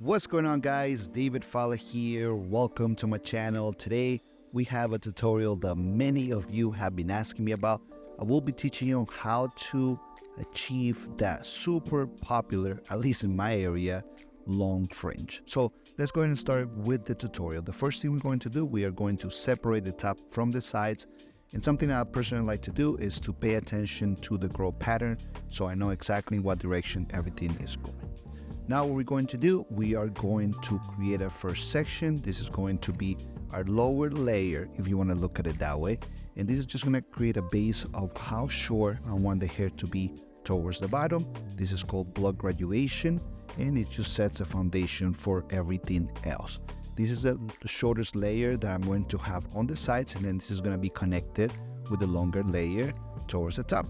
What's going on, guys? David Falla here. Welcome to my channel. Today we have a tutorial that many of you have been asking me about. I will be teaching you how to achieve that super popular, at least in my area, long fringe. So let's go ahead and start with the tutorial. The first thing we're going to do, we are going to separate the top from the sides. And something I personally like to do is to pay attention to the growth pattern so I know exactly what direction everything is going. Now what we're going to do, we are going to create a first section. This is going to be our lower layer, if you want to look at it that way. And this is just going to create a base of how short I want the hair to be towards the bottom. This is called blood graduation, and it just sets a foundation for everything else. This is the shortest layer that I'm going to have on the sides, and then this is going to be connected with the longer layer towards the top.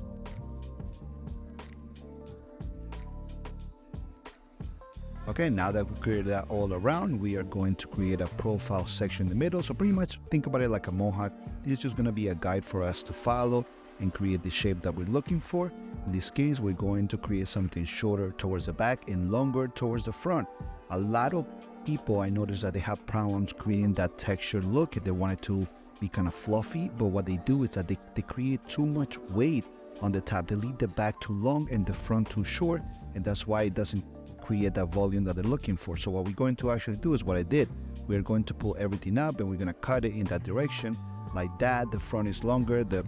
Okay, now that we created that all around, we are going to create a profile section in the middle. So pretty much think about it like a mohawk. This is just going to be a guide for us to follow and create the shape that we're looking for. In this case, we're going to create something shorter towards the back and longer towards the front. A lot of people, I noticed that they have problems creating that textured look if they want it to be kind of fluffy. But what they do is that they create too much weight on the top. They leave the back too long and the front too short, and that's why it doesn't create that volume that they're looking for. So what we're going to actually do is what I did. We're going to pull everything up and we're going to cut it in that direction like that. The front is longer, the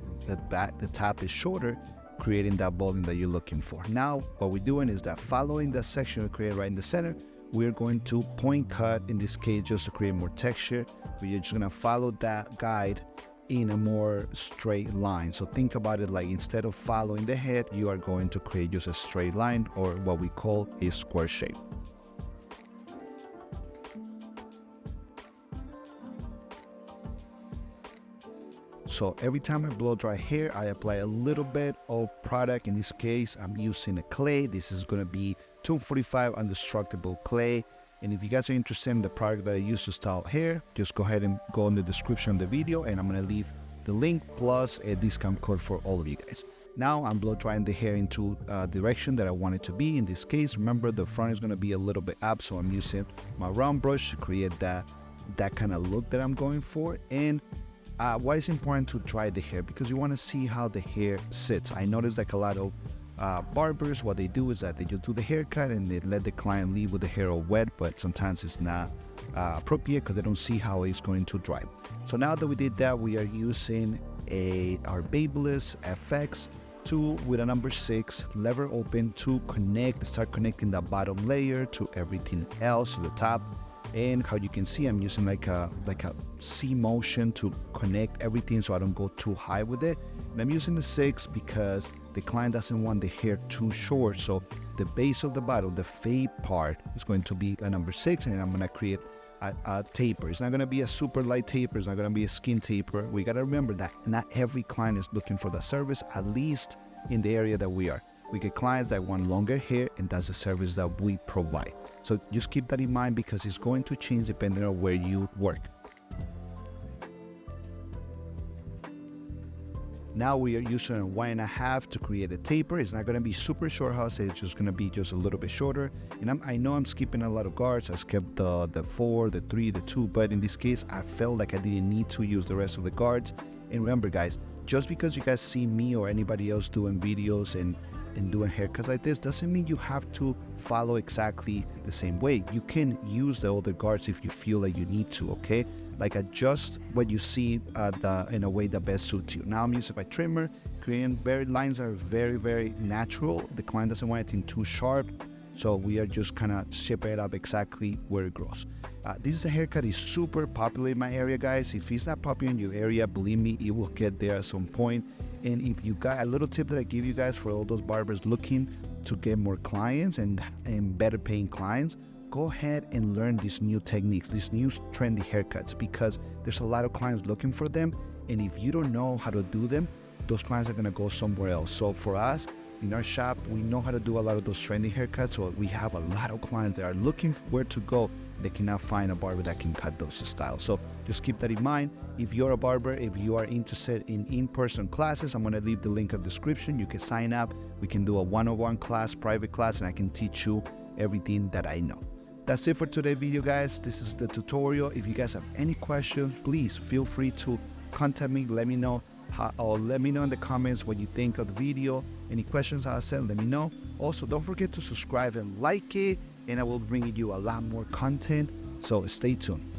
top is shorter, creating that volume that you're looking for. Now what we're doing is that following that section we create right in the center, we're going to point cut, in this case just to create more texture. We're just going to follow that guide in a more straight line. So think about it like instead of following the head, you are going to create just a straight line, or what we call a square shape. So every time I blow dry hair, I apply a little bit of product. In this case, I'm using a clay. This is going to be 245 indestructible clay. And if you guys are interested in the product that I use to style hair, just go ahead and go in the description of the video, and I'm going to leave the link plus a discount code for all of you guys. Now I'm blow drying the hair into a direction that I want it to be. In this case, remember the front is going to be a little bit up, so I'm using my round brush to create that kind of look that I'm going for. And why it's important to dry the hair? Because you want to see how the hair sits. I noticed like a lot of barbers, what they do is that they just do the haircut and they let the client leave with the hair all wet, but sometimes it's not appropriate because they don't see how it's going to dry. So now that we did that, we are using our Babyliss FX tool with a number 6 lever open to start connecting the bottom layer to everything else to the top. And how you can see, I'm using like a C motion to connect everything so I don't go too high with it. And I'm using the 6 because the client doesn't want the hair too short. So the base of the bottle, the fade part, is going to be a number 6, and I'm going to create a taper. It's not going to be a super light taper. It's not going to be a skin taper. We got to remember that not every client is looking for the service, at least in the area that we are. We get clients that want longer hair, and that's the service that we provide. So just keep that in mind because it's going to change depending on where you work. Now we are using a 1.5 to create a taper. It's not going to be super short, how I say, it's just going to be just a little bit shorter. And I know I'm skipping a lot of guards. I skipped the 4, the 3, the 2, but in this case, I felt like I didn't need to use the rest of the guards. And remember, guys, just because you guys see me or anybody else doing videos and doing haircuts like this doesn't mean you have to follow exactly the same way. You can use the other guards if you feel like you need to, okay? Like adjust what you see in a way that best suits you. Now I'm using my trimmer, creating lines are very, very natural. The client doesn't want anything too sharp, so we are just kind of shaping it up exactly where it grows. This is a haircut is super popular in my area, guys. If it's not popular in your area, believe me, it will get there at some point. And if you got a little tip that I give you guys for all those barbers looking to get more clients and better paying clients, go ahead and learn these new techniques, these new trendy haircuts, because there's a lot of clients looking for them. And if you don't know how to do them, those clients are going to go somewhere else. So for us, in our shop, we know how to do a lot of those trendy haircuts. So we have a lot of clients that are looking for where to go. They cannot find a barber that can cut those styles. So just keep that in mind. If you're a barber, if you are interested in in-person classes, I'm going to leave the link in the description. You can sign up. We can do a one-on-one class, private class, and I can teach you everything that I know. That's it for today's video, guys. This is the tutorial. If you guys have any questions, please feel free to contact me. Let me know or let me know in the comments what you think of the video. Any questions I said, let me know. Also, don't forget to subscribe and like it, and I will bring you a lot more content. So stay tuned.